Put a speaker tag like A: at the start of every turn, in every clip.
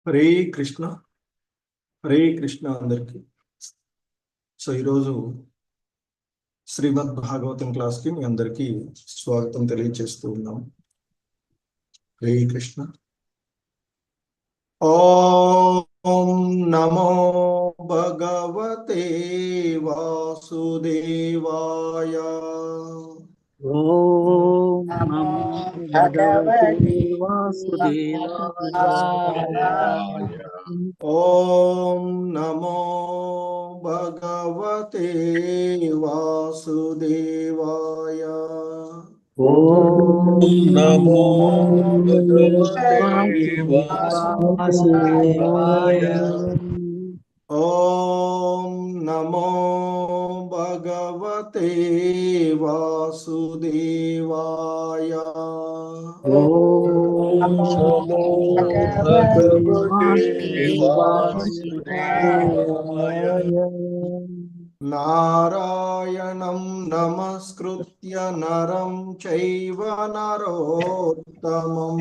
A: హరే కృష్ణ. హరే కృష్ణ అందరికి. సో ఈరోజు శ్రీమద్ భాగవతం క్లాస్కి మీ అందరికీ స్వాగతం తెలియజేస్తూ ఉన్నాం. హరే కృష్ణ. ఓం నమో భగవతే వాసుదేవాయ.
B: ఓం నమో భగవతే వాసుదేవాయ.
A: ఓం నమో భగవతే వాసుదేవాయ.
B: ఓం నమో భగవతే వాసుదేవాయ.
A: ఓం నమో భగవతే వాసుదేవాయ.
B: ఓం నమో భగవతే వాసుదేవాయ.
A: నారాయణం నమస్కృత్య నరం చైవ నరోత్తమం.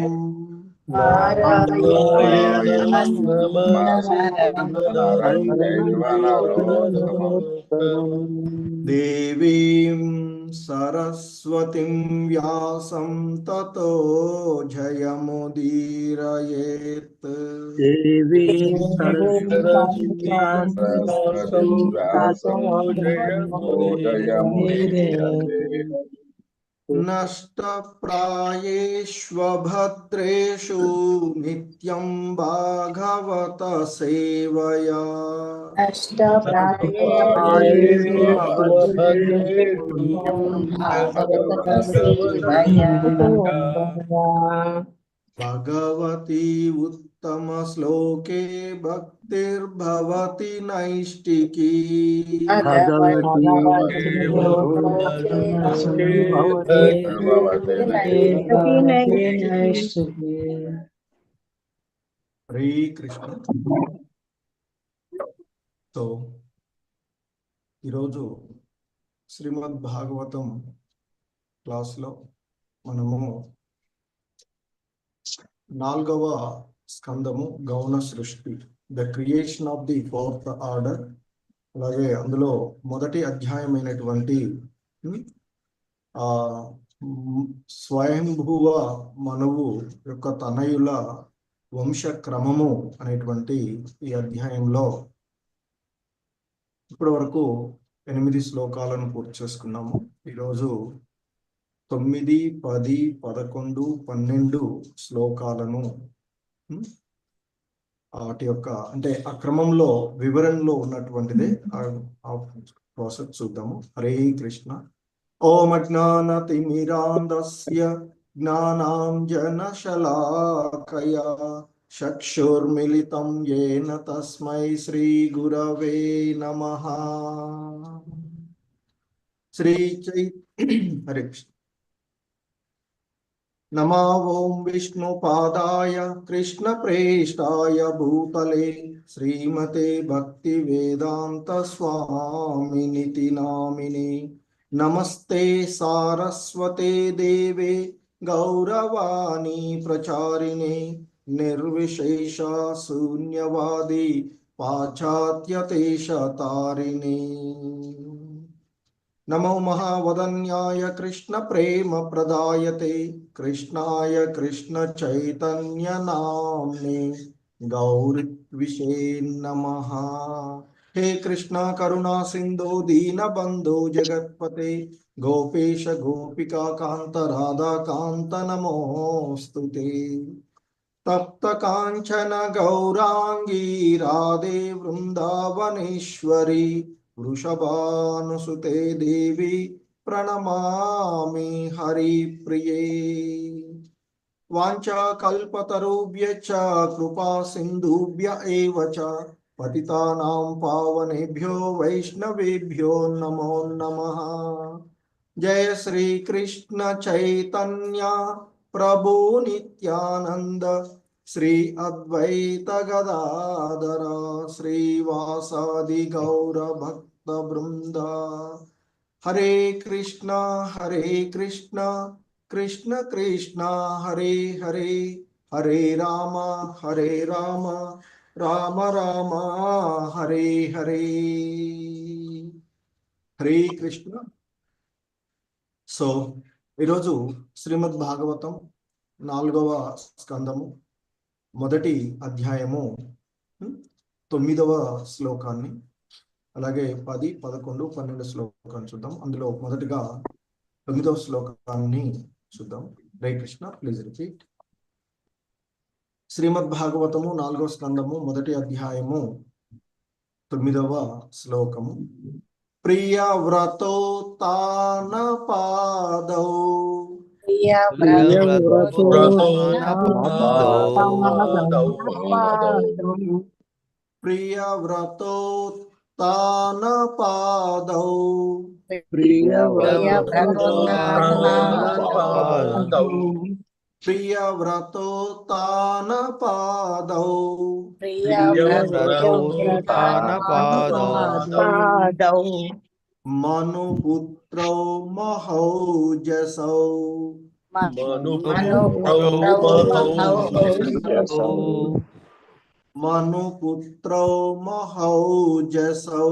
A: దేవీం సరస్వతిం వ్యాసం తతో జయముదీరయేత్. నష్టప్రాయేష్వభద్రేషు నిత్యం భాగవత సేవయా. భగవతి ఉత్తమ శ్లోకే భక్తిర్భవతి నైష్టికీ. హరే కృష్ణ. సో ఈరోజు శ్రీమద్ భాగవతం క్లాస్లో మనము 4వ స్కందము గౌణ సృష్టి, the creation of the 4th order, అలాగే అందులో మొదటి అధ్యాయమైనటువంటి స్వయంభువ మనువు యొక్క తనయుల వంశక్రమము అనేటువంటి ఈ అధ్యాయంలో ఇప్పటి వరకు 8 శ్లోకాలను పూర్తి చేసుకున్నాము. ఈరోజు 9, 10, 11, 12 శ్లోకాలను వాటి యొక్క అంటే ఆ క్రమంలో వివరణలో ఉన్నటువంటిదే ఆ ప్రాసెస్ చూద్దాము. హరే కృష్ణ. ఓం అజ్ఞానతిమిరాంధస్య జ్ఞానాంజనశలాకయా చక్షుర్మిలితం యేన తస్మై శ్రీ గురవే నమః. హరే కృష్ణ. నమో ఓం విష్ణుపాదాయ కృష్ణప్రేష్టాయ భూతలే శ్రీమతే భక్తివేదాంత స్వామినితి నామినే. నమస్తే సారస్వతే దేవే గౌరవాణి ప్రచారిణే నిర్విశేష శూన్యవాది పాశ్చాత్యదేశతారిణే. నమో మహావదన్యాయ కృష్ణ ప్రేమ ప్రదాయతే కృష్ణాయ కృష్ణ చైతన్య నామ్నే గౌరిత్విషే నమః. హే కృష్ణ కరుణా సింధో దీనబంధో జగత్పతే గోపేశ గోపికా కాంత రాధాకాంత నమోస్తుతే. తప్త కాంచన గౌరాంగీ రాధే వృందావనేశ్వరి వృషభానుసుతే దేవి ప్రణమామి హరిప్రియే. వాంఛాకల్పతరుభ్యశ్చ కృపా సింధుభ్య ఏవ చ పతితానాం పావనేభ్యో వైష్ణవేభ్యో నమో నమః. జయ శ్రీ కృష్ణ చైతన్య ప్రభు నిత్యానంద శ్రీ అద్వైత గదాధర శ్రీవాసాది గౌర భక్త బృంద. హరే కృష్ణ కృష్ణ కృష్ణ హరే హరే హరే రామ రామ రామ హరే హరే. హరే కృష్ణ. సో ఈరోజు శ్రీమద్ భాగవతం 4వ స్కందము మొదటి అధ్యాయము 9వ శ్లోకాన్ని, అలాగే 10, 11, 12 శ్లోకాన్ని చూద్దాం. అందులో మొదటిగా 9వ శ్లోకాన్ని చూద్దాం. హరే కృష్ణ. Please repeat. శ్రీమద్ భాగవతము 4వ స్కందము మొదటి అధ్యాయము 9వ శ్లోకము. ప్రియవ్రతో తాన పాదౌ ప్రియవ్రతో తాన పాదౌ ప్రియవ్రతో తాన పాదౌ మనుపుత్రౌ మహౌజసౌ మనుపుత్రౌ మహౌజసౌ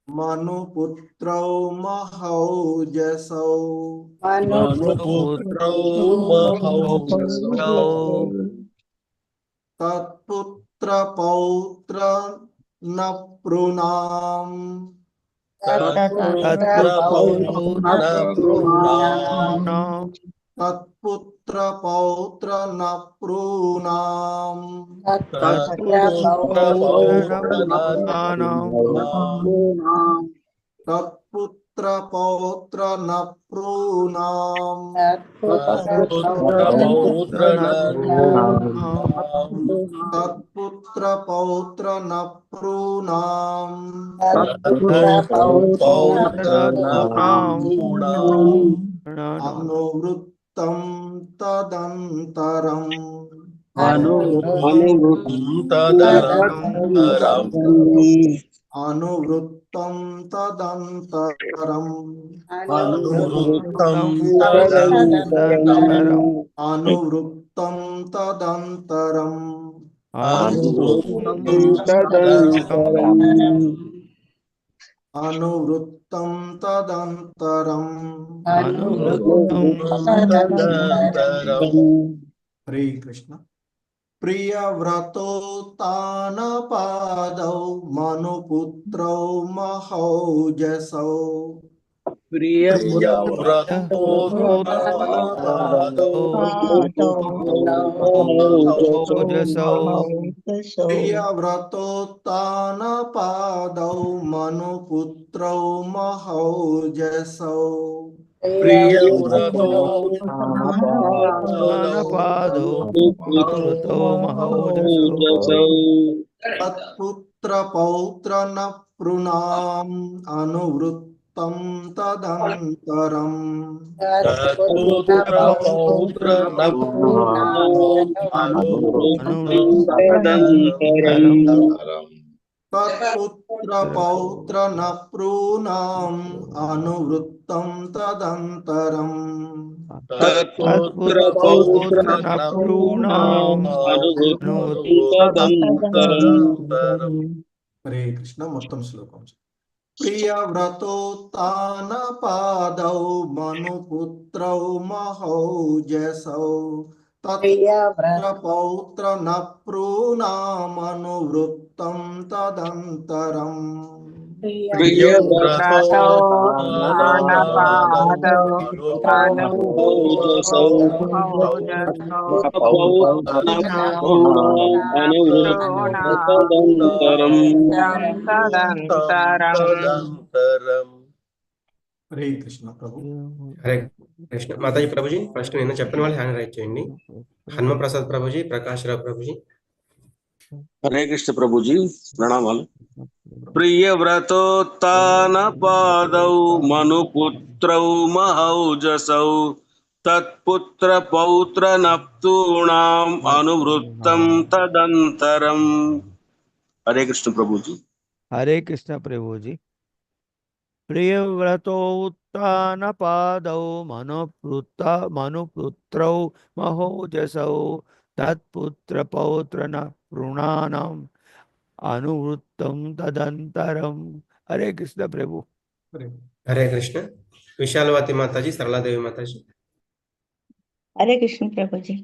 A: మనుపుత్రౌ మహౌజసౌ తత్పుత్ర పౌత్ర నప్రుణాం తత్పుత్ర పౌత్ర నప్రుణాం తత్పుత్ర పౌత్ర నప్రుణాం తత్పుత్ర పౌత్ర నప్రుణాం అనువృత్తం తదంతరం అనువృత్తం తదంతరం అనువృత్తం తదంతరం అనువృత్తం తదంతరం. హరే కృష్ణ. ప్రియవ్రతో తాన పాదౌ మనుపుత్రౌ మహౌజసౌ ప్రియవ్రతో తాన పాదౌ మనుపుత్రౌ మహౌజసౌ తత్పుత్ర పౌత్ర నప్రుణాం అనువృత్తం తదంతరం తత్పుత్ర పౌత్ర నప్రుణాం అనువృత్తం తదంతరం హరే కృష్ణ. మొత్తం శ్లోకం. ప్రియవ్రతో తాన పాదౌ మనుపుత్రౌ మహౌజసౌ తత్పుత్ర పౌత్ర నప్రుణామనువృత్తం తదంతరం హరే కృష్ణ. ప్రభు.
C: హరే కృష్ణ. మాతాజీ ప్రభుజీ, ఫస్ట్ నిన్న చెప్పిన వాళ్ళు హ్యాండ్ రైట్ చేయండి. హనుమ ప్రసాద్ ప్రభుజీ, ప్రకాష్ రావు ప్రభుజీ.
B: హరే కృష్ణ ప్రభుజీ, ప్రణామాలు. ప్రియవ్రతోత్తాన పాదౌ మనుపుత్రౌ మహౌజసౌ తత్పుత్ర పౌత్ర నప్తూణాం అనువృత్తం తదంతరం. హరే కృష్ణ ప్రభుజీ.
D: హరే కృష్ణ ప్రభుజీ. ప్రియవ్రతో ఉత్తానపాదౌ మనుపుత్రౌ మహోజసౌ తత్పుత్ర పౌత్ర నృణానం అనువృత్తం తదంతరం. హరే కృష్ణ ప్రభు.
C: హరే కృష్ణ. విశాలవతి మాతాజీ, సరళాదేవి మాతాజీ.
E: హరే కృష్ణ ప్రభుజీ.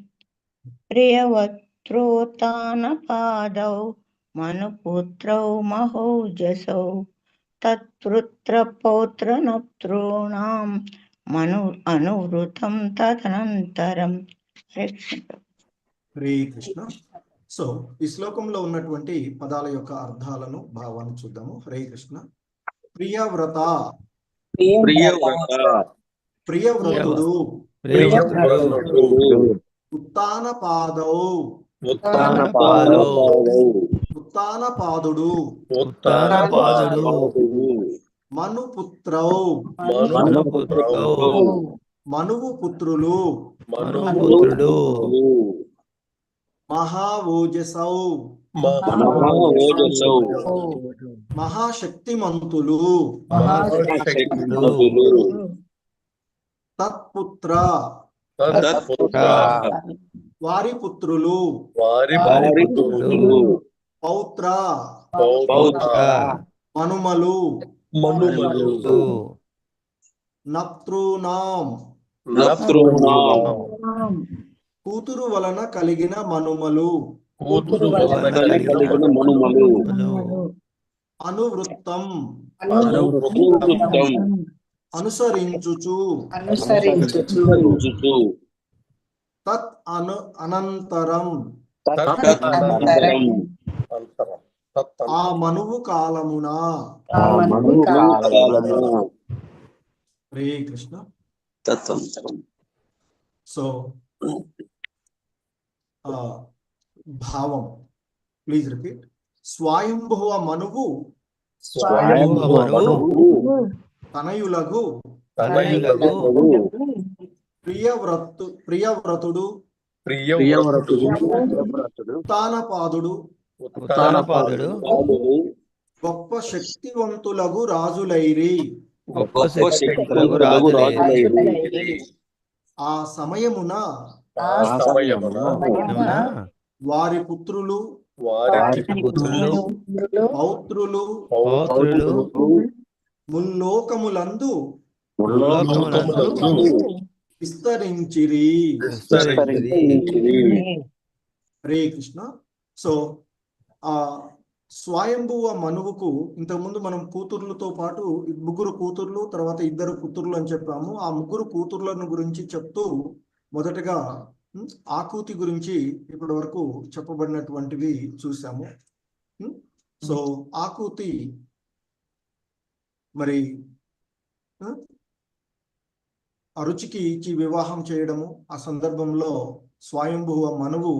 E: ప్రియవత్రోత్తానపాదౌ మనుపుత్రౌ మహోజసౌ తత్పుత్ర పౌత్ర నప్తॄణాం అనువృతం తదనంతరం. హరే కృష్ణ ప్రభు.
A: హరే కృష్ణ. సో ఈ శ్లోకంలో ఉన్నటువంటి పదాల యొక్క అర్థాలను భావాన్ని చూద్దాము. హరే కృష్ణ. ప్రియవ్రత,
B: ప్రియవ్రత,
A: ప్రియవ్రతుడు,
D: ప్రియవ్రతుడు,
A: ఉత్తానపాదౌ,
D: ఉత్తానపాదౌ,
A: ఉత్తానపాదుడు,
D: ఉత్తానపాదుడు,
A: మనుపుత్రౌ,
D: మనుపుత్రౌ,
A: మనువు పుత్రులు,
D: మనుపుత్రుడు,
A: మహాఓజసౌ,
B: మహాఓజసౌ,
A: మహాశక్తిమంతులు,
D: మహాశక్తుడు,
A: తత్పుత్ర,
B: తత్పుత్ర,
A: వారి పుత్రులు,
D: వారి పుత్రులు,
A: పౌత్ర,
B: పౌత్ర,
A: మనుమలు,
D: మనుమలు,
A: నప్తృనాం,
B: నప్తృణాం,
A: కూతురు వలన కలిగిన మనుమలు,
D: కూతురు వలన కలిగిన
B: మనుమలు,
A: అనువృత్తం,
B: అనువృత్తం,
A: అనుసరించుచు,
B: అనుసరించుచు,
A: తత్ అనంతరం,
B: తదనంతరం,
A: ఆ మనువు కాలమున.
B: కాలమున,
A: హరే కృష్ణ.
B: తదనంతరం.
A: సో భావం, ప్లీజ్ రిపీట్. స్వయంభువ మనువు తనయులగు ప్రియవ్రతుడు, ఉత్తానపాదుడు, గొప్ప శక్తివంతులగు రాజులైరి. ఆ సమయమున వారి పుత్రులు, పౌత్రులు ముల్లోకములందు విస్తరించిరి. హరే కృష్ణ. సో స్వయంభువ మనువుకు ఇంతకుముందు మనం కూతుర్లతో పాటు ముగ్గురు కూతుర్లు, తర్వాత ఇద్దరు పుత్రులు అని చెప్పాము. ఆ ముగ్గురు కూతుర్లను గురించి చెప్తూ మొదటగా ఆకూతి గురించి ఇప్పటి వరకు చెప్పబడినటువంటివి చూసాము. సో ఆకూతి మరి అరుచికి ఇచ్చి వివాహం చేయడము, ఆ సందర్భంలో స్వయంభువ మనువు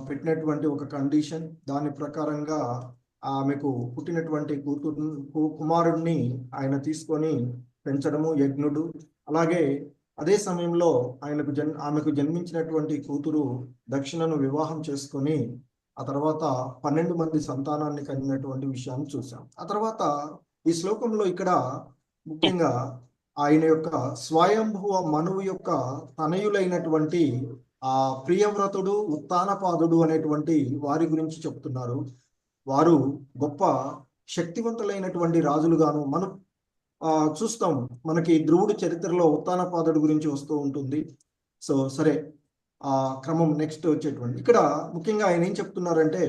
A: పెట్టినటువంటి ఒక కండిషన్, దాని ప్రకారంగా ఆమెకు పుట్టినటువంటి కుమారుడిని ఆయన తీసుకొని పెంచడము యజ్ఞుడు. అలాగే అదే సమయంలో ఆమెకు జన్మించినటువంటి కూతురు దక్షిణను వివాహం చేసుకొని ఆ తర్వాత 12 మంది సంతానాన్ని కలిగినటువంటి విషయాన్ని చూసాం. ఆ తర్వాత ఈ శ్లోకంలో ఇక్కడ ముఖ్యంగా ఆయన యొక్క స్వయంభువ మనువు యొక్క తనయులైనటువంటి ఆ ప్రియవ్రతుడు, ఉత్తానపాదుడు అనేటువంటి వారి గురించి చెప్తున్నారు. వారు గొప్ప శక్తివంతులైనటువంటి రాజులుగాను మనం చూస్తాం. మనకి ధ్రువుడి చరిత్రలో ఉత్తానపాదుడు గురించి వస్తూ ఉంటుంది. సో సరే, ఆ క్రమం నెక్స్ట్ వచ్చేటువంటి ఇక్కడ ముఖ్యంగా ఆయన ఏం చెప్తున్నారంటే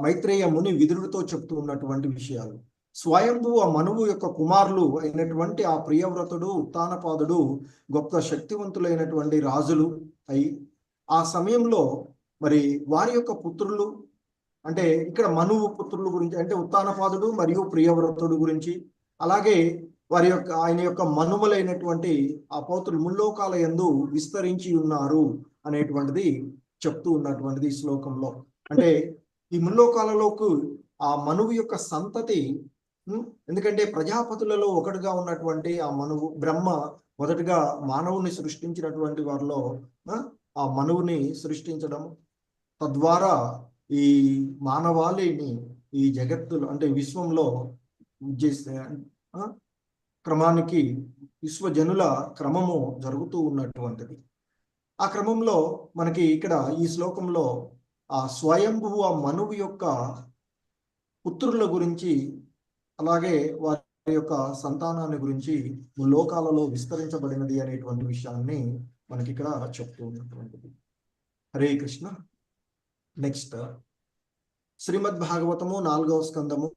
A: మైత్రేయ ముని విదురుడితో చెప్తూ ఉన్నటువంటి విషయాలు. స్వయంభువ మనువు యొక్క కుమారులు అయినటువంటి ఆ ప్రియవ్రతుడు, ఉత్తానపాదుడు గొప్ప శక్తివంతులైనటువంటి రాజులు అయి ఆ సమయంలో మరి వారి యొక్క పుత్రులు, అంటే ఇక్కడ మనువు పుత్రుల గురించి అంటే ఉత్తానపాదుడు మరియు ప్రియవ్రతుడు గురించి, అలాగే వారి యొక్క ఆయన యొక్క మనుమలైనటువంటి ఆ పౌత్రులు ముల్లోకాల యందు విస్తరించి ఉన్నారు అనేటువంటిది చెప్తూ ఉన్నటువంటిది ఈ శ్లోకంలో. అంటే ఈ ముల్లోకాలలోకి ఆ మనువు యొక్క సంతతి, ఎందుకంటే ప్రజాపతులలో ఒకటిగా ఉన్నటువంటి ఆ మనువు, బ్రహ్మ మొదటగా మానవుని సృష్టించినటువంటి వారిలో ఆ మనువుని సృష్టించడం, తద్వారా ఈ మానవాళిని ఈ జగత్తులో అంటే విశ్వంలో విద్య క్రమానికి విశ్వజనుల క్రమము జరుగుతూ ఉన్నటువంటిది. ఆ క్రమంలో మనకి ఇక్కడ ఈ శ్లోకంలో ఆ స్వయంభువ మనువు యొక్క పుత్రుల గురించి, అలాగే వారి యొక్క సంతానాన్ని గురించి లోకాలలో విస్తరించబడినది అనేటువంటి విషయాన్ని మనకి ఇక్కడ చెప్తూ ఉన్నటువంటిది. హరే కృష్ణ. నెక్స్ట్ శ్రీమద్ భాగవతము 4వ స్కందము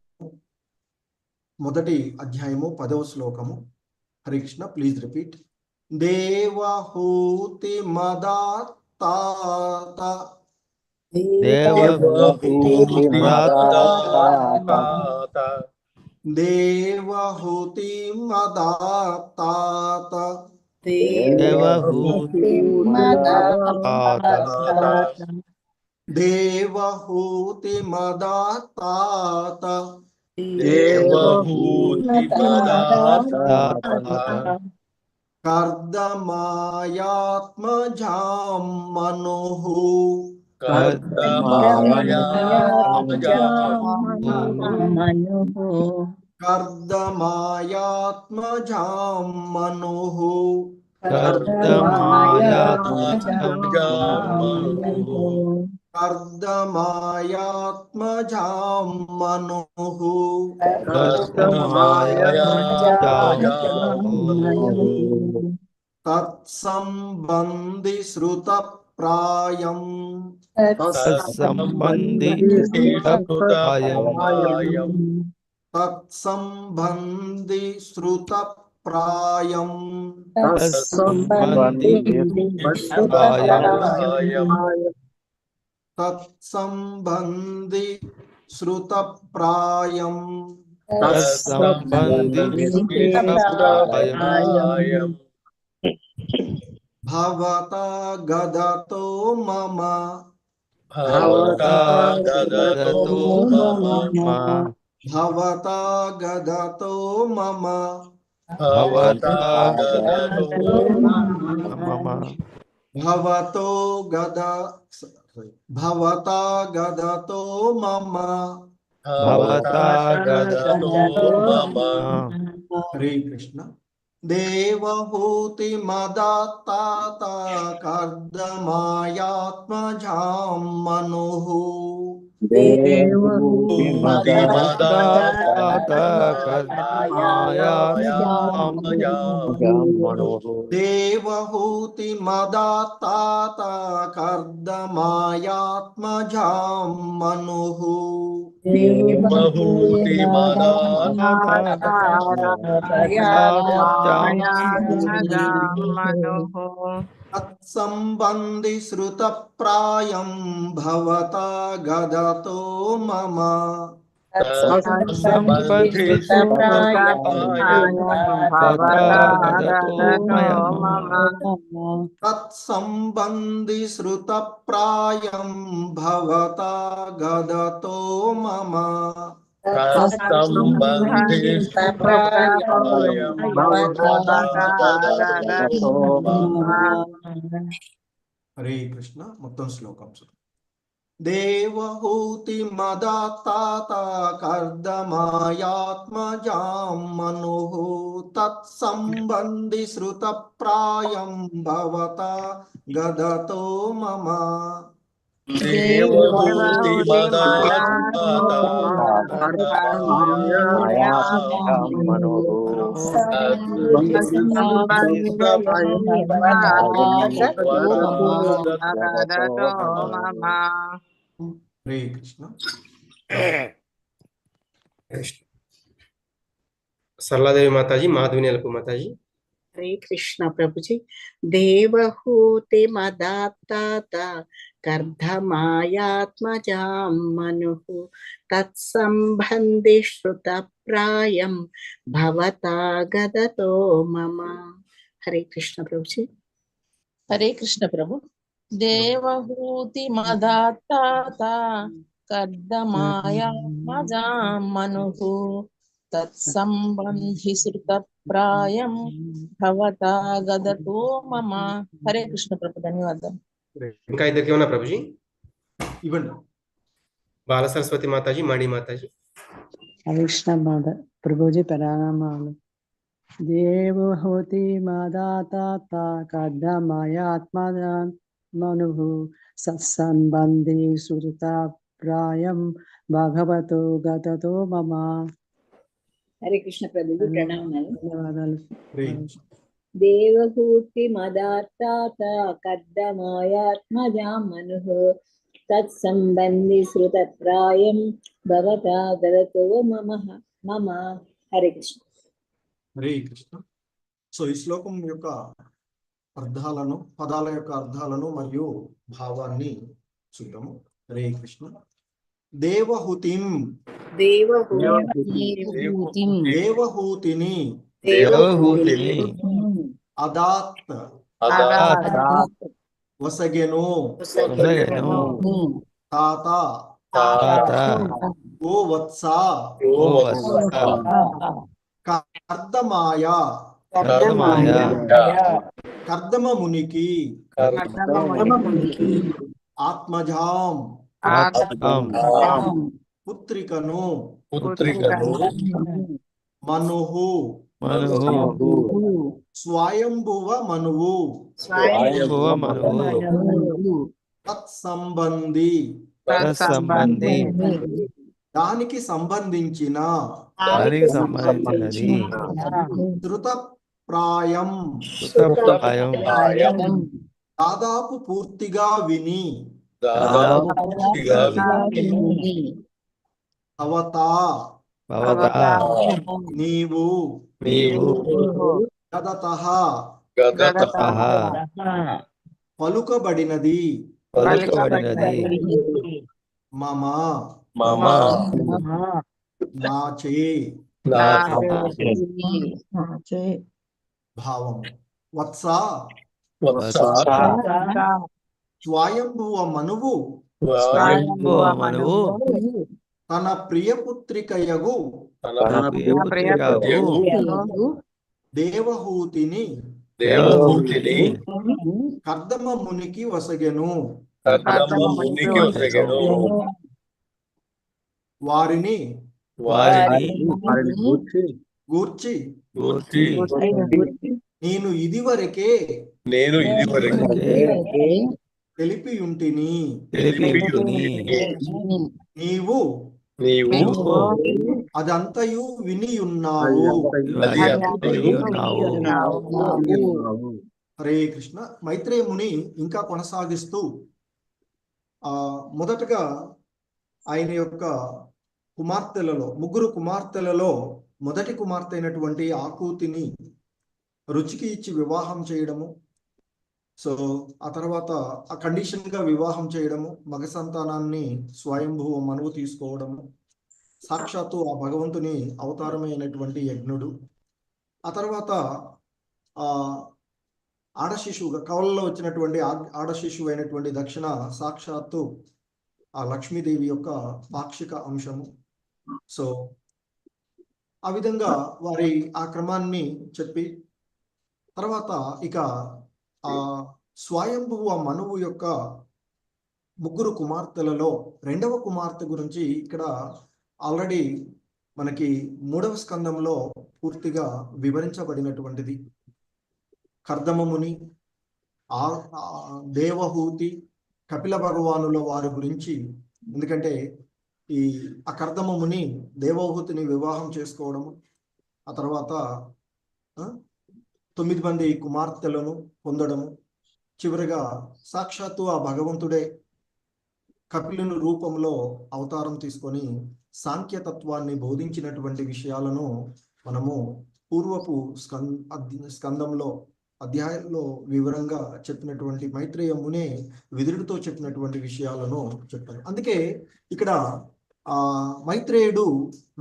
A: 1వ అధ్యాయము 10వ శ్లోకము. హరే కృష్ణ. Please repeat. దేవహూతి మదాత్తాత
D: దేవహూతి మదాత్తాత
A: దేవహూతి మదాత్తాత
D: దేవహూతి మదాత్తాత
A: దేవహూతి మదాత్తాత
D: దేవహూతి మదాత్తాత
A: కర్దమాయాత్మజాం మనుః కర్దమాయాత్మజాం మనుః కర్దమాయాత్మజాం మనుః తత్సంబంధి శ్రుత ప్రాయం
D: తత్సంబంధి
A: తత్సంబంధి శ్రుత ప్రాయం తత్సంబంధి శ్రుత ప్రాయం భవతా గదతో మమ భవతా గదతో మమ భవతో గదతో మమ. హరే కృష్ణ. దేవహూతి మదాత్తాత కర్దమాయాత్మజాం మనుః దేవహూతి మదాత్తాత కర్దమాయాత్మజాం మనుః తత్సంబంధి శ్రుత ప్రాయం భవతా గదతో మమ తత్సంబంధి శ్రుత ప్రాయం భవతా గదతో మమ హరే కృష్ణ. మొత్తం శ్లోకం. దేవహూతి మదాత్తాత కర్దమాయాత్మజాం మనుః తత్సంబంధి శ్రుత ప్రాయం భవతా గదతో మమ
D: దేవహూతి
A: హరే కృష్ణ.
C: సరళాదేవి మాతాజీ, మాధవిని అల్పు మాతాజీ.
F: హరే కృష్ణ ప్రభుజీ. దేవహూతి మదాత్తాత కర్దమాయాత్మజాం మనుః తత్సంబంధి శ్రుత ప్రాయం భవతా గదతో మమ. హరే కృష్ణ ప్రభుజీ.
G: హరే కృష్ణ ప్రభు. దేవహూతి మదాత్తాత కర్దమాయాత్మజాం మనుః తత్సంబంధి శ్రుత ప్రాయం భవతా గదతో మమ. హరే కృష్ణ ప్రభు. ధన్యవాదాలు.
C: ఇంకా ఇద్దరికి ఉన్నా ప్రభుజీ.
A: ఇవ్వండి.
C: బాల సరస్వతి మాతాజీ, మణి మాతాజీ.
H: కృష్ణ ప్రభుజీ ప్రణామాలు. దేవహూతి మదాత కర్దమయాత్మజాన్ మను సత్సంబంధి సురత ప్రాయం భగవతో గతతో మమ.
I: హరే కృష్ణ ప్రభుజీ ప్రణామాలు.
H: ధన్యవాదాలు.
I: దేవహూతి మదార్థాత కర్దమాయాత్మజాం మనుః తత్సంబంధి శ్రుతప్రాయం భవతా గదతో మమ. హరే కృష్ణ.
A: హరే కృష్ణ. సో ఈ శ్లోకం యొక్క అర్థాలను, పదాల యొక్క అర్థాలను మరియు భావాన్ని చూద్దాము. హరే కృష్ణ. దేవహూతిం, దేవహూతిని, అదాత్ వసగెను, తాత ఓ వత్స, కర్దమాయ కర్దమ మునికి, ఆత్మజాం పుత్రికను, మనుహు స్వయంభువ మనువు, తత్సంబంధి దానికి సంబంధించిన, ధృతప్రాయం దాదాపు పూర్తిగా విని, అవతా నీవు, గదతః పలుకబడినది, మమ నాచే. భావం వత్స స్వయంభువ మనువు తన ప్రియపుత్రికయగు దేవహూతిని కర్దమ మునికి వసగెను, వారిని గూర్చి నేను ఇదివరకే తెలిపియుంటిని, నీవు అదంతయు వినియున్నావు. హరే కృష్ణ. మైత్రేయ ముని ఇంకా కొనసాగిస్తూ మొదటగా ఆయన యొక్క కుమార్తెలలో, ముగ్గురు కుమార్తెలలో మొదటి కుమార్తె అయినటువంటి ఆకూతిని రుచికి ఇచ్చి వివాహం చేయడము, సో ఆ తర్వాత ఆ కండిషన్ గా వివాహం చేయడము, మగ సంతానాన్ని స్వయంభువ మనువు తీసుకోవడము, సాక్షాత్తు ఆ భగవంతుని అవతారమైనటువంటి యజ్ఞుడు. ఆ తర్వాత ఆడ శిశువుగా కవలలో వచ్చినటువంటి ఆడ శిశువు అయినటువంటి దక్షిణ సాక్షాత్తు ఆ లక్ష్మీదేవి యొక్క పాక్షిక అంశము. సో ఆ విధంగా వారి ఆ క్రమాన్ని చెప్పి తర్వాత ఇక ఆ స్వయంభువ మనువు యొక్క ముగ్గురు కుమార్తెలలో రెండవ కుమార్తె గురించి ఇక్కడ ఆల్రెడీ మనకి 3వ స్కందంలో పూర్తిగా వివరించబడినటువంటిది. కర్దమ ముని, దేవహూతి, కపిల భగవానుల వారి గురించి. ఎందుకంటే ఈ కర్దమ ముని దేవహూతిని వివాహం చేసుకోవడము, ఆ తర్వాత 9 మంది కుమార్తెలను పొందడము, చివరిగా సాక్షాత్తు ఆ భగవంతుడే కపిలుని రూపంలో అవతారం తీసుకొని సాంఖ్యతత్వాన్ని బోధించినటువంటి విషయాలను మనము పూర్వపు స్కందంలో అధ్యాయంలో వివరంగా చెప్పినటువంటి మైత్రేయ మునే విదురుడితో చెప్పినటువంటి విషయాలను చెప్పారు. అందుకే ఇక్కడ మైత్రేయుడు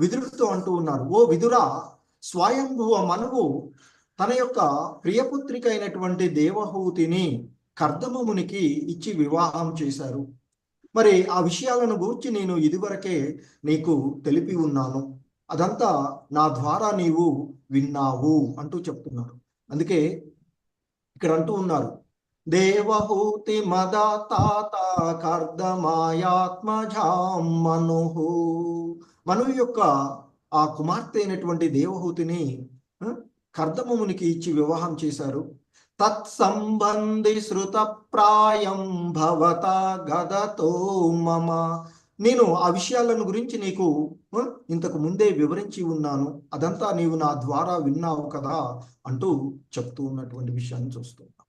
A: విదురుడితో అంటూ ఉన్నారు, ఓ విదురా, స్వయంభువ మనువు తన యొక్క ప్రియపుత్రిక అయినటువంటి దేవహూతిని కర్దమ మునికి ఇచ్చి వివాహం చేశారు. మరి ఆ విషయాలను గూర్చి నేను ఇదివరకే నీకు తెలిపి ఉన్నాను, అదంతా నా ద్వారా నీవు విన్నావు అంటూ చెప్తున్నారు. అందుకే ఇక్కడ అంటూ ఉన్నారు, దేవహూతి మదాతాత కర్దమాయాత్మజాం మనుహు. మనువు యొక్క ఆ కుమార్తె అయినటువంటి దేవహూతిని కర్దమమునికి ఇచ్చి వివాహం చేశారు. తత్సంబంధి శృత ప్రాయం భవతా గదతో మమ. నేను ఆ విషయాలను గురించి నీకు ఇంతకు ముందే వివరించి ఉన్నాను, అదంతా నీవు నా ద్వారా విన్నావు కదా అంటూ చెప్తూ ఉన్నటువంటి విషయాన్ని చూస్తున్నాం.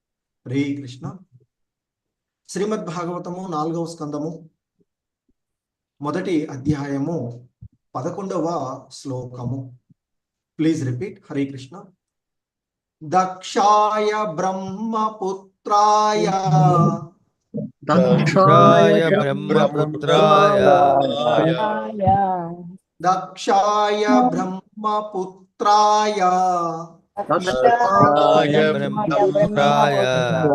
A: హరే కృష్ణ. శ్రీమద్ భాగవతము 4వ స్కందము 1వ అధ్యాయము 11వ శ్లోకము. Please repeat. హరే కృష్ణ. దక్షాయ బ్రహ్మపుత్రాయ
D: దక్షాయ బ్రహ్మపుత్రాయ
A: దక్షాయ బ్రహ్మపుత్రాయ
D: దక్షాయ బ్రహ్మపుత్రాయ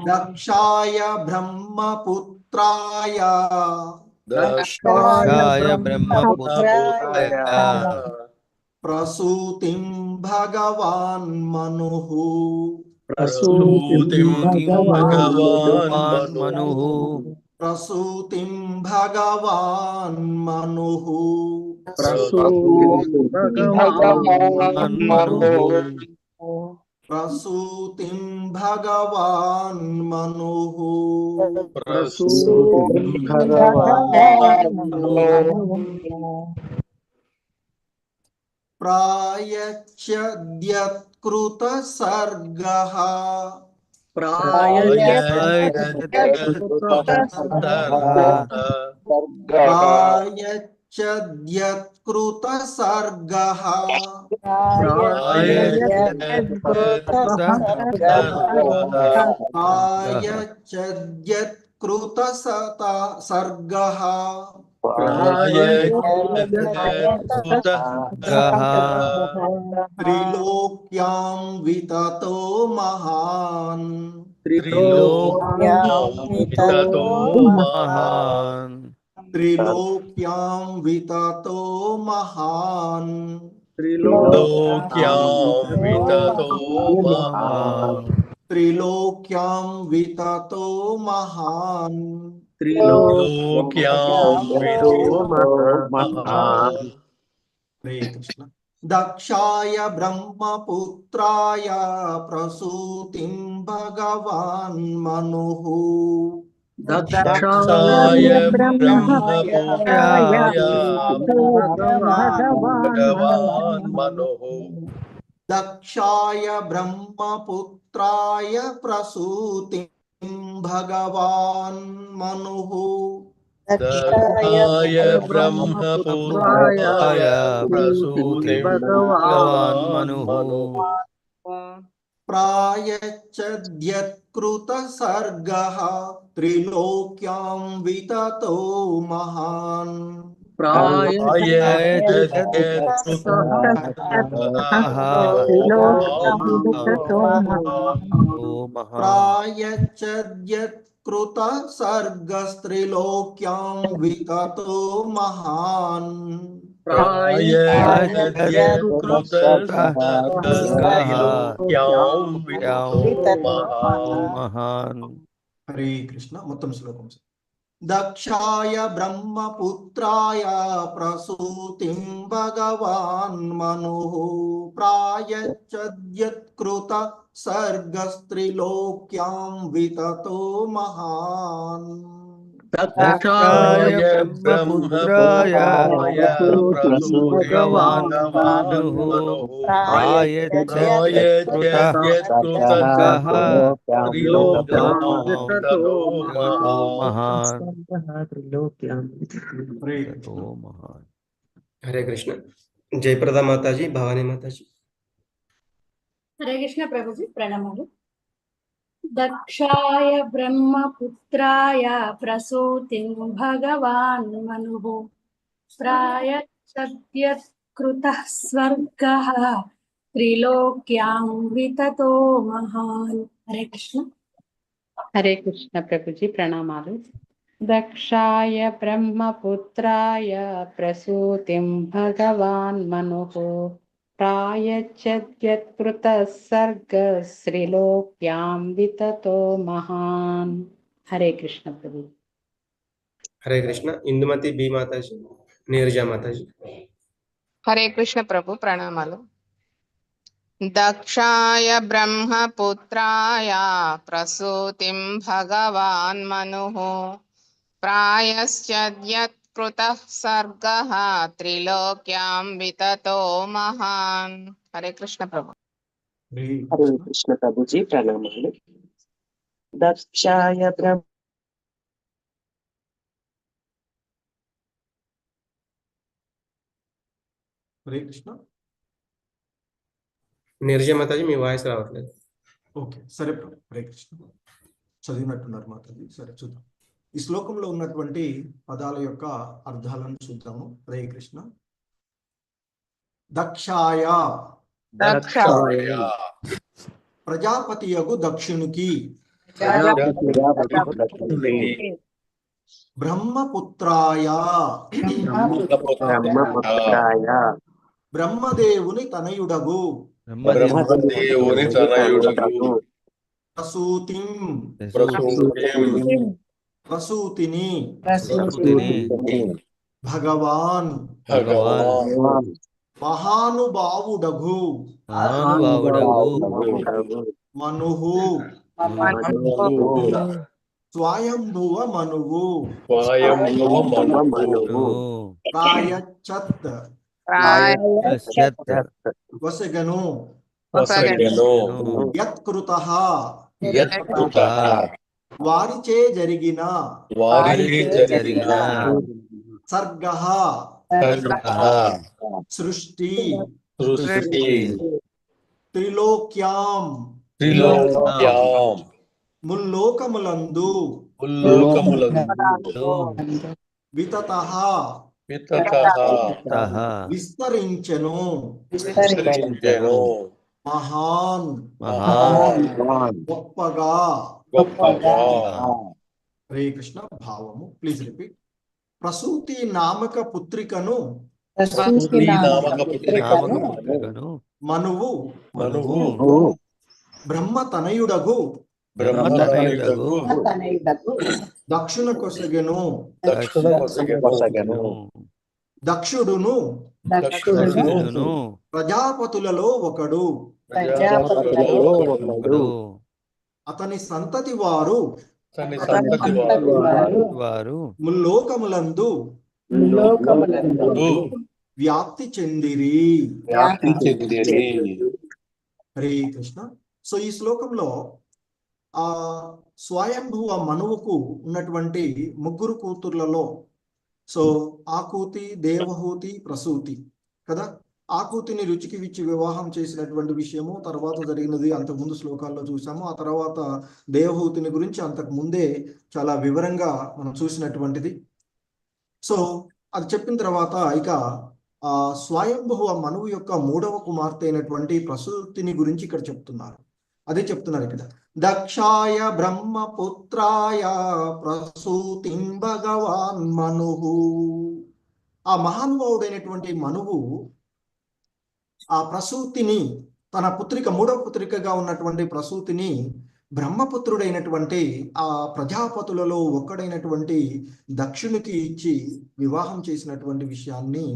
A: దక్షాయ బ్రహ్మపుత్రాయ
D: దక్షాయ బ్రహ్మపుత్రాయ
A: ప్రసూతిం భగవాన్ మనుః
D: ప్రసూతిం భగవాన్ మనుః
A: ప్రసూతిం భగవాన్ మనుః
D: ప్రసూతిం భగవాన్ మనుః
A: ప్రసూతిం భగవాన్ మనుః
D: ప్రసూతిం భగవాన్ మనుః
A: ప్రాయచ్యద్యత్కృత సర్గః ప్రాయచ్యద్యత్కృత సర్గః ప్రాయచ్యద్యత్కృత సర్గః త్రిలోక్యాం వితతో మహాన్
D: త్రిలోక్యాం వితతో మహాన్
A: త్రిలోక్యాం వితతో మహాన్
D: త్రిలోక్యాం వితతో మహాన్
A: త్రిలోక్యాం వితతో మహాన్
D: త్రిలోక్యాం వితతో మహాన్.
A: హరే కృష్ణ. దక్షాయ బ్రహ్మపుత్రాయ ప్రసూతిం భగవాన్ మనుః
D: దక్షాయ బ్రహ్మపుత్రాయ భగవాన్ మనుః
A: దక్షాయ బ్రహ్మపుత్రాయ ప్రసూతిం భగవాన్ మనుః
D: దక్షాయ బ్రహ్మపుత్రాయ ప్రసూతిం భగవాన్ మనుః
A: ప్రాయచ్యద్యత్కృత సర్గః త్రిలోక్యాం వితతో మహాన్ ప్రాయచ్యద్యత్కృత సర్గస్త్రిలోక్యాం వితతో మహాన్ హరే కృష్ణ. మొత్తం శ్లోకం. దక్షాయ బ్రహ్మపుత్రాయ ప్రసూతిం భగవాన్ మనుః ప్రాయచ్యద్యత్కృత సర్గస్త్రిలోక్యాం వితతో మహాన్
D: దక్షాయ బ్రహ్మపుత్రాయ భగవాన్ మనుః ప్రాయచ్యద్యత్కృత త్రిలోక్యాం వితతో మహాన్.
C: హరే కృష్ణ. జయప్రద మాతాజీ, భవానీ మాతాజీ.
J: హరే కృష్ణ ప్రభుజీ, ప్రణామాలు. దక్షాయ బ్రహ్మపుత్రాయ ప్రసూతిం భగవాన్ మనుః ప్రాయచ్యద్యత్కృతః స్వర్గః త్రిలోక్యాం వితతో మహాన్. హరే కృష్ణ.
K: హరే కృష్ణ ప్రభుజీ, ప్రణామాలు. దక్షాయ బ్రహ్మపుత్రాయ ప్రసూతిం భగవాన్ మనుః ప్రాయచ్యద్యత్కృతః సర్గః త్రిలోక్యాం వితతో మహాన్. హరే కృష్ణ ప్రభు.
C: హరే కృష్ణ. ఇందుమతి బి మాతాజీ, నీరజా మాతాజీ.
G: హరే కృష్ణ ప్రభు ప్రణామాలు. దక్షాయ బ్రహ్మపుత్రాయ ప్రసూతిం భగవాన్ మనుః ప్రాయశ్చద్యత్ కృతః సర్గః త్రిలోక్యాం వితతో మహాన్. హరే కృష్ణ ప్రభు.
B: హరే కృష్ణ ప్రభుజీ ప్రణామాలు. దక్షాయ బ్రహ్మ
A: హరే కృష్ణ.
C: నిర్జయ మాతాజీ మీ వాయిస్ రావట్లేదు.
A: ఓకే, సరే ప్రభు. హరే కృష్ణ. చదివినట్టున్నారు మాతాజీ. సరే చూద్దాం. ఈ శ్లోకంలో ఉన్నటువంటి పదాల యొక్క అర్థాలను చూద్దాము. హరే కృష్ణ. దక్షాయ ప్రజాపతియగు దక్షునికి, బ్రహ్మపుత్రాయ బ్రహ్మదేవుని తనయుడగు, ప్రసూతిని భగవాన్ మహానుభావుడగు మనుహు స్వయంభువ మనువు ప్రాయశ్చత్ వసగను యత్కృతః వారిచే జరిగిన సర్గః సృష్టి త్రిలోక్యాం ముల్లోకములందు వితతః విస్తరించెను మహాన్ గొప్పగా. హరే కృష్ణ. భావము ప్లీజ్ రిపీట్. ప్రసూతి నామక పుత్రికను మనువు బ్రహ్మ తనయుడగు దక్షుణ కొసగెను. దక్షుడును ప్రజాపతులలో ఒకడు. అతని సంతతి వారు ముల్లోకములందు వ్యాప్తి చెందిరి. హరే కృష్ణ. సో ఈ శ్లోకంలో ఆ స్వయంభువ మనువుకు ఉన్నటువంటి ముగ్గురు కూతుర్లలో, సో ఆకూతి, దేవహూతి, ప్రసూతి కదా. ఆకూతిని రుచికి విచ్చి వివాహం చేసినటువంటి విషయము తర్వాత జరిగినది అంతకుముందు శ్లోకాల్లో చూసాము. ఆ తర్వాత దేవహూతిని గురించి అంతకు ముందే చాలా వివరంగా మనం చూసినటువంటిది. సో అది చెప్పిన తర్వాత ఇక ఆ స్వయంభువ మనువు యొక్క మూడవ కుమార్తె అయినటువంటి ప్రసూతిని గురించి ఇక్కడ చెప్తున్నారు. అదే చెప్తున్నారు ఇక్కడ. దక్షాయ బ్రహ్మపుత్రాయ ప్రసూతిం భగవాన్ మనుహు. ఆ మహానుభావుడైనటువంటి మనువు ఆ ప్రసూతిని, తన పుత్రిక, మూడవ పుత్రికగా ఉన్నటువంటి ప్రసూతిని బ్రహ్మపుత్రుడైనటువంటి ఆ ప్రజాపతులలో ఒక్కడైనటువంటి దక్షునికి ఇచ్చి వివాహం చేసినటువంటి విషయాన్ని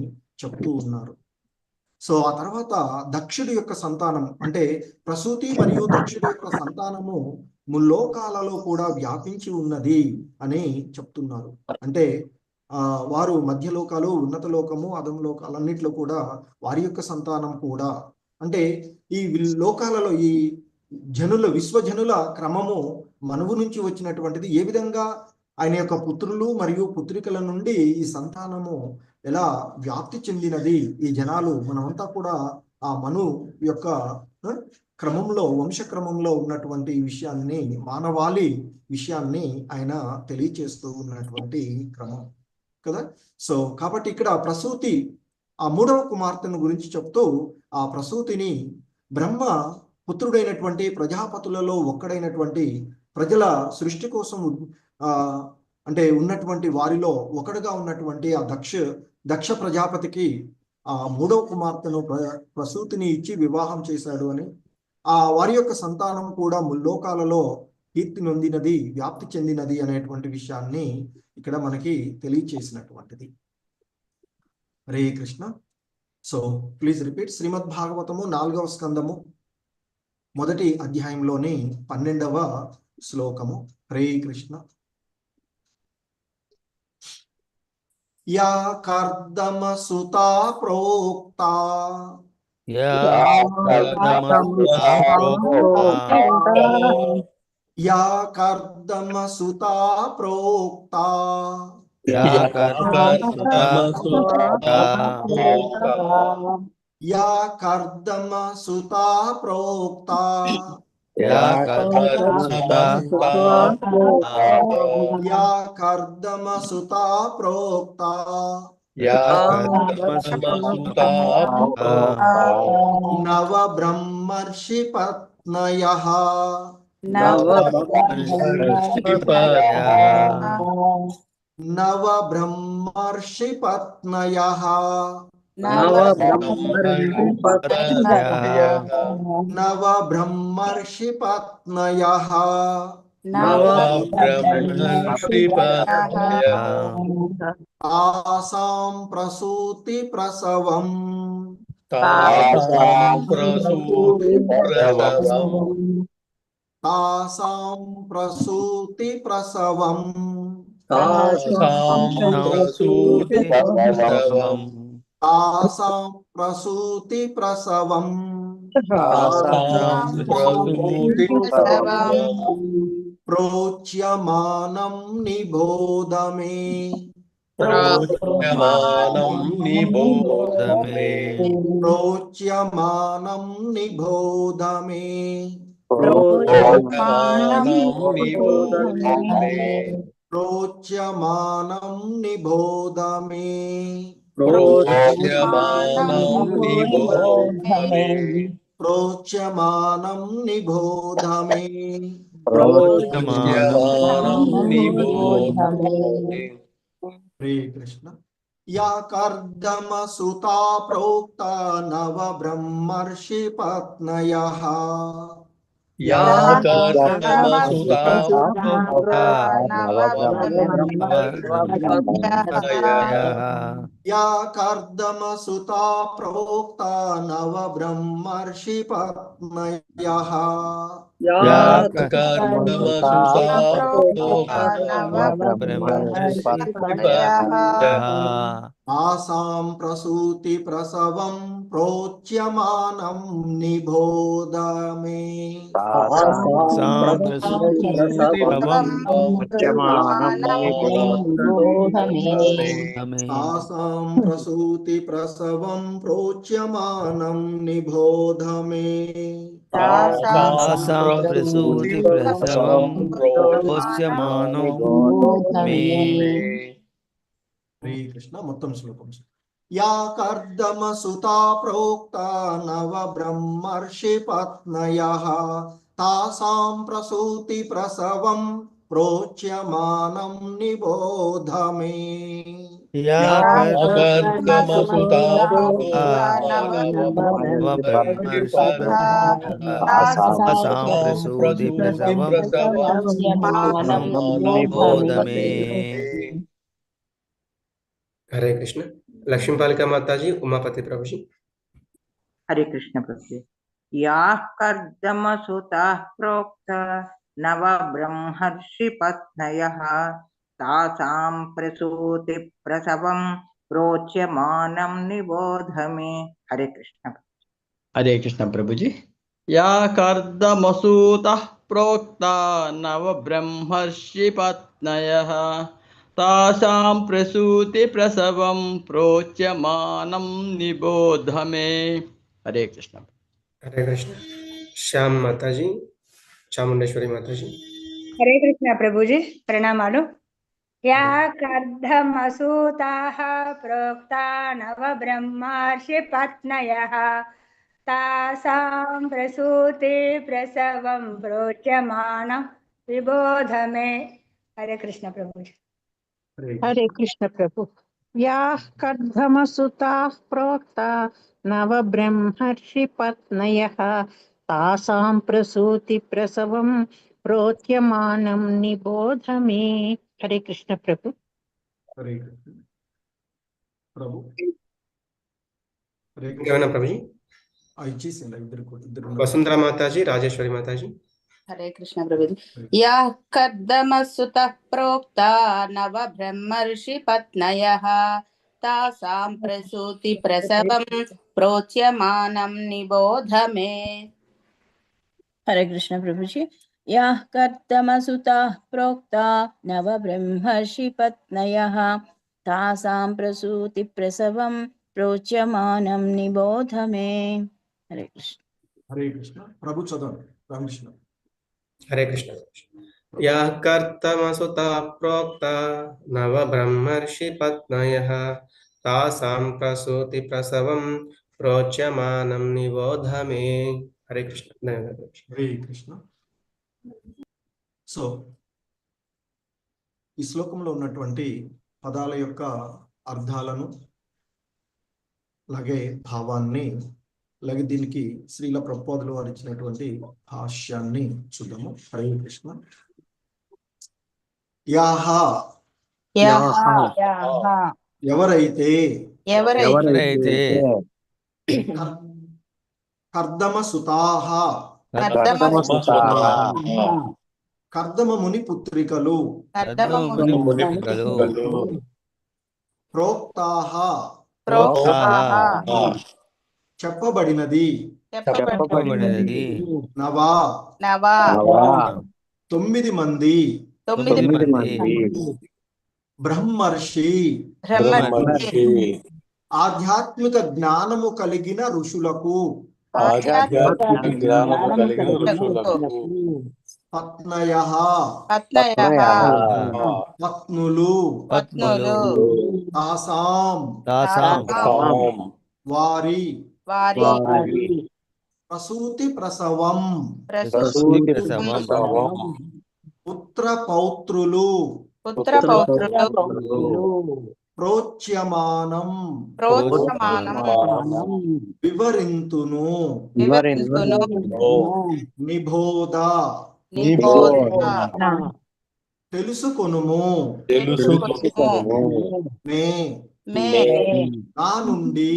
A: చెప్తూ ఉన్నారు. సో ఆ తర్వాత దక్షుడి యొక్క సంతానం అంటే ప్రసూతి మరియు దక్షుడి యొక్క సంతానము ముల్లోకాలలో కూడా వ్యాపించి ఉన్నది అని చెప్తున్నారు. అంటే వారు మధ్యలోకాలు, ఉన్నత లోకము, అధమ లోకాలన్నింటిలో కూడా వారి యొక్క సంతానం కూడా, అంటే ఈ లోకాలలో ఈ జనుల, విశ్వజనుల క్రమము మనువు నుంచి వచ్చినటువంటిది. ఏ విధంగా ఆయన యొక్క పుత్రులు మరియు పుత్రికల నుండి ఈ సంతానము ఎలా వ్యాప్తి చెందినది, ఈ జనాలు మనమంతా కూడా ఆ మను యొక్క క్రమంలో, వంశక్రమంలో ఉన్నటువంటి విషయాన్ని, మానవాళి విషయాన్ని ఆయన తెలియచేస్తూ ఉన్నటువంటి క్రమం కదా. సో కాబట్టి ఇక్కడ ప్రసూతి ఆ మూడవ కుమార్తెను గురించి చెప్తూ ఆ ప్రసూతిని బ్రహ్మ పుత్రుడైనటువంటి ప్రజాపతులలో ఒక్కడైనటువంటి ప్రజల సృష్టి కోసం అంటే ఉన్నటువంటి వారిలో ఒకడుగా ఉన్నటువంటి ఆ దక్ష ప్రజాపతికి ఆ మూడవ కుమార్తెను ప్రసూతిని ఇచ్చి వివాహం చేశాడు అని, ఆ వారి యొక్క సంతానం కూడా ముల్లోకాలలో కీర్తి నొందినది, వ్యాప్తి చెందినది అనేటువంటి విషయాన్ని ఇక్కడ మనకి తెలియచేసినటువంటిది. Hare Krishna. So please repeat. Srimad Bhagavatam 4వ స్కందము మొదటి అధ్యాయంలోని 12వ శ్లోకము. హరే కృష్ణ. యా కర్దమ సుతా ప్రోక్తా
D: యా కర్దమసుతా ప్రోక్తా
A: యా కర్దమ సుతా ప్రోక్తా
D: యా కర్దమసుతా
A: యా కర్దమ సుతా ప్రోక్తా
D: యా కర్దమసుతా
A: యా కర్దమ సుతా ప్రోక్తా
D: యా కర్దమసుతా
A: నవ బ్రహ్మర్షి పత్నయః
E: నవ
A: నవ బ్రహ్మర్షి పత్నయః
E: నవ
A: నవ బ్రహ్మర్షి పత్నయః తాసాం ప్రసూతి ప్రసవం తాసాం ప్రసూతి ప్రసవం తాసాం ప్రసూతి ప్రసవం ప్రోచ్యమానం నిబోధ మే ప్రోచ్యమానం నిబోధ మే ప్రోచ్యమానం నిబోధ మే ప్రోచ్యమానం నిబోధ మే హరే కృష్ణ. యా కర్దమ సుతా ప్రోక్తా నవ బ్రహ్మర్షి పత్నయః
D: యా కర్దమసుతా ప్రోక్తా
A: యా కర్దమ సుతా ప్రోక్తా నవ బ్రహ్మర్షి పత్నయః
D: యా కర్దమసుతా ప్రోక్తా
A: ఆసాం ప్రసూతి ప్రసవం ప్రోచ్యమానం నిబోధ మే తాసాం ప్రసూతి ప్రసవం ప్రోచ్యమానం నిబోధ మే
D: ప్రసూతి ప్రసవం ప్రోచ్యమానం మే.
A: హరే కృష్ణ. మొత్తం శ్లోకం. యా కర్దమ సుతా ప్రోక్తా నవ బ్రహ్మర్షి పత్నయః తాసాం ప్రసూతి ప్రసవం ప్రోచ్యమానం నిబోధ మే
D: యా కర్దమసుతా ప్రోక్తా తాసాం ప్రసూతి ప్రసవం ప్రోచ్యమానం నిబోధ మే.
C: హరే కృష్ణ. లక్ష్మీపాలిక మాతాజీ, ఉమాపతి ప్రభుజీ.
E: హరే కృష్ణ ప్రభు. యా కర్దమ సుతః ప్రోక్త నవ బ్రహ్మర్షి పత్నయః తాసాం ప్రసూతి ప్రసవం ప్రోచ్యమానం నిబోధ మే. హరే కృష్ణ.
L: హరే కృష్ణ ప్రభుజీ. యా కర్దమసూతః ప్రోక్తా నవ బ్రహ్మర్షి పత్నయః తాసాం ప్రసూతి ప్రసవం ప్రోచ్యమానం నిబోధ మే. హరే కృష్ణ.
C: హరే కృష్ణ. శ్యామ్ మాతాజీ, చాముండేశ్వరి మాతాజీ.
J: హరే కృష్ణ ప్రభుజీ, ప్రణామాలు. యా కర్ధమసూతాః ప్రోక్తా నవ బ్రహ్మర్షి పత్నయః తాసాం ప్రసూతి ప్రసవం ప్రోచ్యమానం విబోధ మే. హరే కృష్ణ ప్రభుజీ.
K: హరే కృష్ణ ప్రభు. యా కర్ధమసుతాః ప్రోక్తా నవ బ్రహ్మర్షి పత్నయః తాసాం ప్రసూతి ప్రసవం ప్రోచ్యమానం నిబోధ మే. హరే కృష్ణ ప్రభు.
A: హరే కృష్ణ. ప్రభు
C: ఇంకేమైనా ప్రభుజీ?
A: ఇచ్చేసింది ఇద్దరు
C: వసుంధర మాతాజీ, రాజేశ్వరి మాతాజీ.
M: హరే కృష్ణ ప్రభుజీ. యా కర్దమసుతః ప్రోక్తా నవ బ్రహ్మర్షి పత్నయః తాసాం ప్రసూతి ప్రసవం ప్రోచ్యమానం నిబోధ మే.
I: హరే కృష్ణ ప్రభుజీ. యాః కర్దమసుతాః ప్రోక్తా నవ బ్రహ్మర్షి పత్నయః తాసాం ప్రసూతి ప్రసవం ప్రోచ్యమానం నిబోధ మే. హరే కృష్ణ.
A: హరే కృష్ణ. ప్రభు చదవండి. రామకృష్ణ.
C: హరే కృష్ణ. యా కర్తమసుతః ప్రోక్తా నవ బ్రహ్మర్షి పత్నయః తాసాం ప్రసూతి ప్రసవం ప్రోచ్యమానం నిబోధ మే. హరే కృష్ణ. ధన్యవాదాలు.
A: హరే కృష్ణ. సో ఈ శ్లోకంలో ఉన్నటువంటి పదాల యొక్క అర్థాలను అలాగే భావాన్ని అలాగే దీనికి శ్రీల ప్రభుపాదులు వారు ఇచ్చినటువంటి భాష్యాన్ని చూద్దాము. హరే కృష్ణ. యాహ ఎవరైతే కర్దమ సుతాహ కర్దమ ముని పుత్రికలు ప్రోక్తాహ చెప్పబడినది నవా 9 మంది బ్రహ్మర్షి ఆధ్యాత్మిక జ్ఞానము కలిగిన ఋషులకు పత్నయః పత్నులు తాసాం వారి ప్రసూతి ప్రసవం పుత్ర పౌత్రులు ప్రోచ్యమానం వివరింతును నిబోధ తెలుసుకొనుము మే నా నుండి.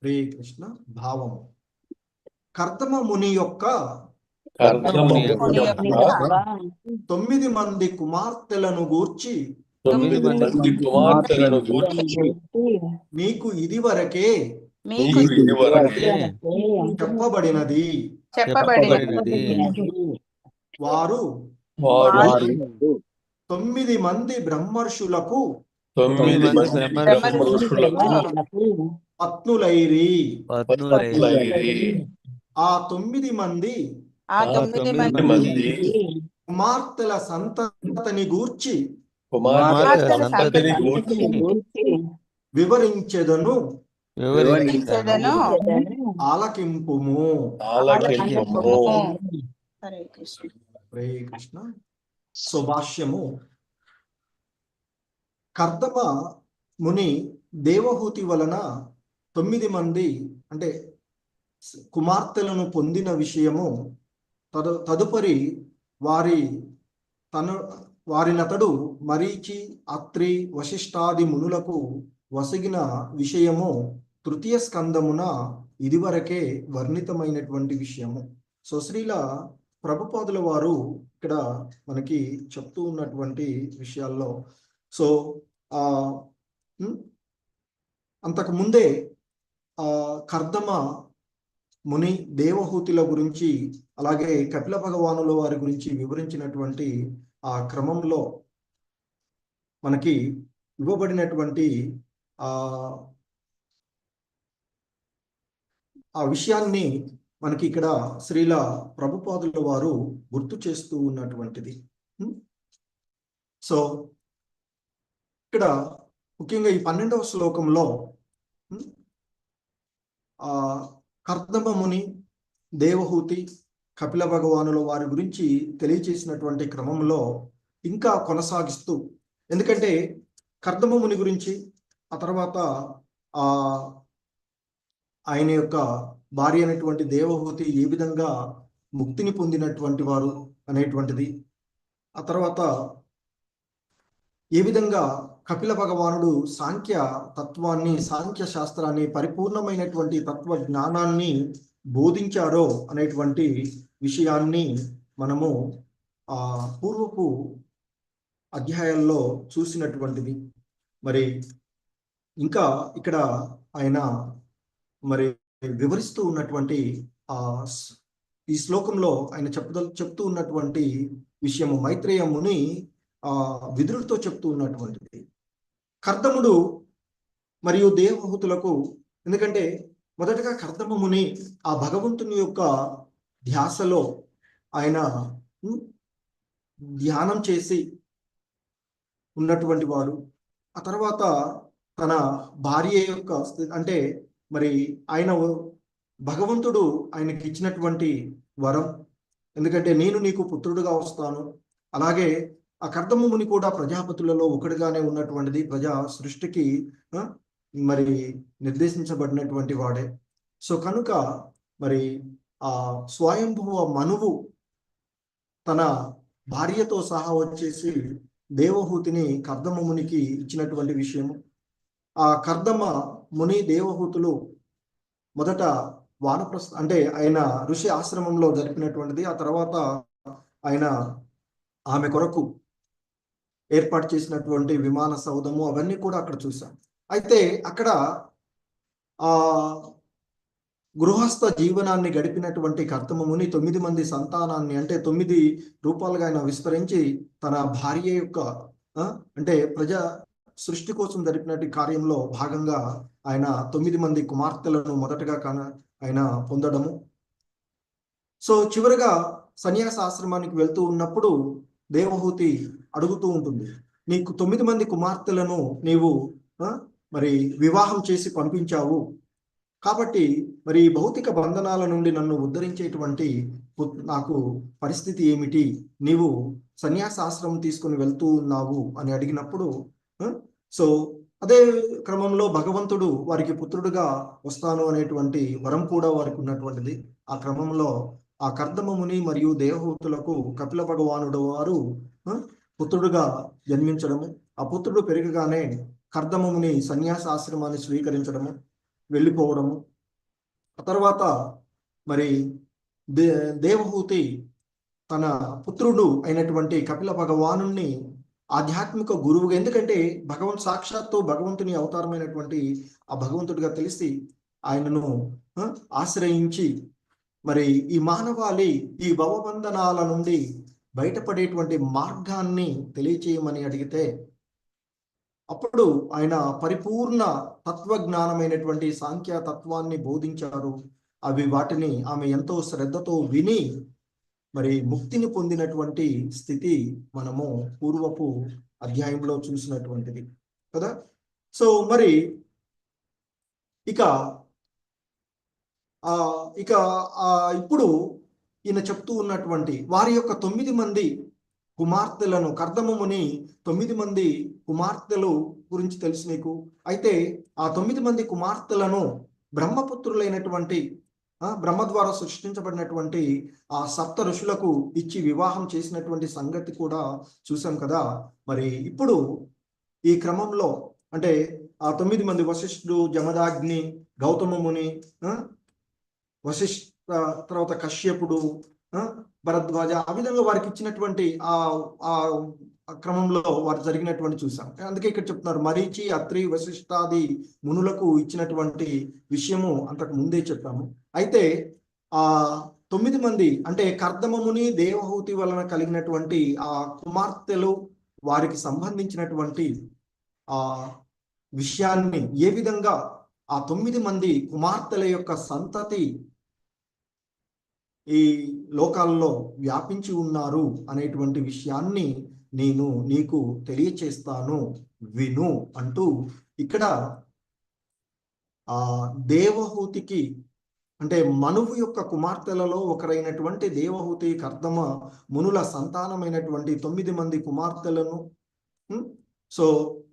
A: హరే కృష్ణ. భావము. కర్దమ ముని యొక్క 9 మంది కుమార్తెలను గూర్చి మీకు ఇదివరకే చెప్పబడినది. వారు 9 మంది బ్రహ్మర్షులకు పత్నులైరి. ఆ 9 మంది కుమార్తెల సంతతిని గూర్చి వివరించెదను ఆలకింపుము. హరే కృష్ణ. సుభాష్యము. కర్దమ ముని దేవహూతి వలన 9 మంది అంటే కుమార్తెలను పొందిన విషయము తదుపరి వారినతడు మరీచి అత్రి వశిష్ఠాది మునులకు వసగిన విషయము 3వ స్కందమున ఇదివరకే వర్ణితమైనటువంటి విషయము. సో శ్రీల ప్రభుపాదుల వారు ఇక్కడ మనకి చెప్తూ ఉన్నటువంటి విషయాల్లో సో అంతకు ముందే కర్దమ ముని దేవహూతుల గురించి అలాగే కపిల భగవానుల వారి గురించి వివరించినటువంటి ఆ క్రమంలో మనకి ఇవ్వబడినటువంటి ఆ విషయాన్ని మనకి ఇక్కడ శ్రీల ప్రభుపాదుల వారు గుర్తు చేస్తూ ఉన్నటువంటిది. సో ఇక్కడ ముఖ్యంగా ఈ 12వ శ్లోకంలో కర్దమ ముని దేవహూతి కపిల భగవానుల వారి గురించి తెలియచేసినటువంటి క్రమంలో ఇంకా కొనసాగిస్తూ, ఎందుకంటే కర్దమ ముని గురించి ఆ తర్వాత ఆయన యొక్క భార్య అయినటువంటి దేవహూతి ఏ విధంగా ముక్తిని పొందినటువంటి వారు అనేటువంటిది, ఆ తర్వాత ఏ విధంగా కపిల భగవానుడు సాంఖ్య తత్వాన్ని, సాంఖ్య శాస్త్రాన్ని, పరిపూర్ణమైనటువంటి తత్వ జ్ఞానాన్ని బోధించారో అనేటువంటి విషయాన్ని మనము పూర్వపు అధ్యాయాల్లో చూసినటువంటిది. మరి ఇంకా ఇక్కడ ఆయన మరి వివరిస్తూ ఉన్నటువంటి ఈ శ్లోకంలో ఆయన చెప్తూ ఉన్నటువంటి విషయము మైత్రేయ ముని విదురుడితో చెప్తూ ఉన్నటువంటిది. కర్దముడు మరియు దేవహూతులకు, ఎందుకంటే మొదటగా కర్దమ ముని ఆ భగవంతుని యొక్క ధ్యాసలో ఆయన ధ్యానం చేసి ఉన్నటువంటి వాడు. ఆ తర్వాత తన భార్య యొక్క, అంటే మరి ఆయన భగవంతుడు ఆయనకి ఇచ్చినటువంటి వరం, ఎందుకంటే నేను నీకు పుత్రుడుగా వస్తాను. అలాగే ఆ కర్దమ ముని కూడా ప్రజాపతులలో ఒకటిగానే ఉన్నటువంటిది, ప్రజా సృష్టికి మరి నిర్దేశించబడినటువంటి వాడే. సో కనుక మరి ఆ స్వయంభువ మనువు తన భార్యతో సహా వచ్చేసి దేవహూతిని కర్దమ మునికి ఇచ్చినటువంటి విషయము. ఆ కర్దమ ముని దేవహూతులు మొదట వానప్రస్థ, అంటే ఆయన ఋషి ఆశ్రమంలో జరిపినటువంటిది. ఆ తర్వాత ఆయన ఆమె కొరకు ఏర్పాటు చేసినటువంటి విమాన సౌధము అవన్నీ కూడా అక్కడ చూసాం. అయితే అక్కడ గృహస్థ జీవనాన్ని గడిపినటువంటి కర్దమ ముని 9 మంది సంతానాన్ని, అంటే 9 రూపాలుగా ఆయన విస్తరించి తన భార్య యొక్క అంటే ప్రజా సృష్టి కోసం జరిపినటువంటి కార్యంలో భాగంగా ఆయన 9 మంది కుమార్తెలను మొదటగా ఆయన పొందడము. సో చివరిగా సన్యాస ఆశ్రమానికి వెళ్తూ ఉన్నప్పుడు దేవహూతి అడుగుతూ ఉంటుంది, నీకు 9 మంది కుమార్తెలను నీవు మరి వివాహం చేసి పంపించావు, కాబట్టి మరి భౌతిక బంధనాల నుండి నన్ను ఉద్ధరించేటువంటి నాకు పరిస్థితి ఏమిటి, నీవు సన్యాసాశ్రమం తీసుకుని వెళ్తూ ఉన్నావు అని అడిగినప్పుడు, సో అదే క్రమంలో భగవంతుడు వారికి పుత్రుడుగా వస్తాను అనేటువంటి వరం కూడా వారికి ఉన్నటువంటిది. ఆ క్రమంలో ఆ కర్దమ ముని మరియు దేవహూతులకు కపిల భగవానుడు వారు పుత్రుడుగా జన్మించడము, ఆ పుత్రుడు పెరగగానే కర్దమ ముని సన్యాసాశ్రమాన్ని స్వీకరించడము, వెళ్ళిపోవడము. ఆ తర్వాత మరి దేవహూతి తన పుత్రుడు అయినటువంటి కపిల భగవానుణ్ణి ఆధ్యాత్మిక గురువుగా, ఎందుకంటే సాక్షాత్తు భగవంతుని అవతారమైనటువంటి ఆ భగవంతుడిగా తెలిసి ఆయనను ఆశ్రయించి మరి ఈ మానవాళి ఈ భవబంధనాల నుండి బయటపడేటువంటి మార్గాన్ని తెలియచేయమని అడిగితే అప్పుడు ఆయన పరిపూర్ణ తత్వజ్ఞానమైనటువంటి సాంఖ్య తత్వాన్ని బోధించారు. వాటిని ఆమె ఎంతో శ్రద్ధతో విని మరి ముక్తిని పొందినటువంటి స్థితి మనము పూర్వపు అధ్యాయంలో చూసినటువంటిది కదా. సో మరి ఇక ఇప్పుడు ఈయన చెప్తూ ఉన్నటువంటి వారి యొక్క 9 మంది కుమార్తెలను, కర్దమ ముని 9 మంది కుమార్తెలు గురించి తెలుసు నీకు. అయితే ఆ 9 మంది కుమార్తెలను బ్రహ్మపుత్రులైనటువంటి బ్రహ్మ ద్వారా సృష్టించబడినటువంటి ఆ 7 ఋషులకు ఇచ్చి వివాహం చేసినటువంటి సంగతి కూడా చూసాం కదా. మరి ఇప్పుడు ఈ క్రమంలో అంటే ఆ 9 మంది వశిష్ఠుడు, జమదాగ్ని, గౌతమ ముని, వశిష్ఠ, తర్వాత కశ్యపుడు, భరద్వాజ, ఆ విధంగా వారికి ఇచ్చినటువంటి ఆ క్రమంలో వారు జరిగినటువంటి చూసాం. అందుకే ఇక్కడ చెప్తున్నారు మరీచి, అత్రి, వశిష్ఠాది మునులకు ఇచ్చినటువంటి విషయము అంతకు ముందే చెప్పాము. అయితే ఆ 9 మంది అంటే కర్దమ ముని దేవహూతి వలన కలిగినటువంటి ఆ కుమార్తెలు వారికి సంబంధించినటువంటి ఆ విషయాన్ని, ఏ విధంగా ఆ 9 మంది కుమార్తెల యొక్క సంతతి ఈ లోకాల్లో వ్యాపించి ఉన్నారు అనేటువంటి విషయాన్ని నేను నీకు తెలియచేస్తాను, విను అంటూ ఇక్కడ ఆ దేవహూతికి, అంటే మనువు యొక్క కుమార్తెలలో ఒకరైనటువంటి దేవహూతి కర్దమ మునుల సంతానమైనటువంటి 9 మంది కుమార్తెలను సో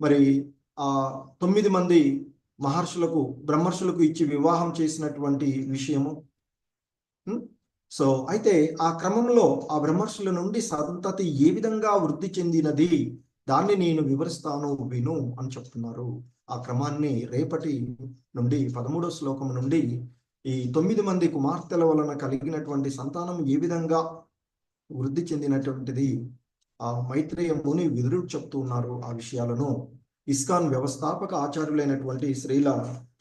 A: మరి ఆ 9 మంది మహర్షులకు, బ్రహ్మర్షులకు ఇచ్చి వివాహం చేసినటువంటి విషయము. సో అయితే ఆ క్రమంలో ఆ బ్రహ్మర్షుల నుండి సంతతి ఏ విధంగా వృద్ధి చెందినది దాన్ని నేను వివరిస్తాను విను అని చెప్తున్నారు. ఆ క్రమాన్ని రేపటి నుండి 13వ శ్లోకం నుండి ఈ 9 మంది కుమార్తెల వలన కలిగినటువంటి సంతానం ఏ విధంగా వృద్ధి చెందినటువంటిది ఆ మైత్రేయ ముని విదురుడు చెప్తూ ఉన్నారు. ఆ విషయాలను ఇస్కాన్ వ్యవస్థాపక ఆచార్యులైనటువంటి శ్రీల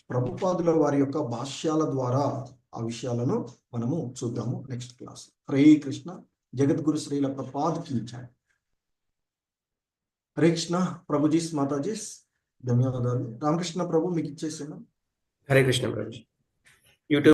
A: ప్రభుపాదుల వారి యొక్క భాష్యాల ద్వారా ఆ విషయాలను మనము చూద్దాము నెక్స్ట్ క్లాస్. హరే కృష్ణ. జగద్గురు శ్రీల ప్రభుపాద్ కీ జై. హరే కృష్ణ ప్రభుజీస్ మాతాజీస్ ధన్యవాదాలు. రామకృష్ణ ప్రభు మీకు ఇచ్చేసాను.
C: హరే కృష్ణ ప్రభుజీ.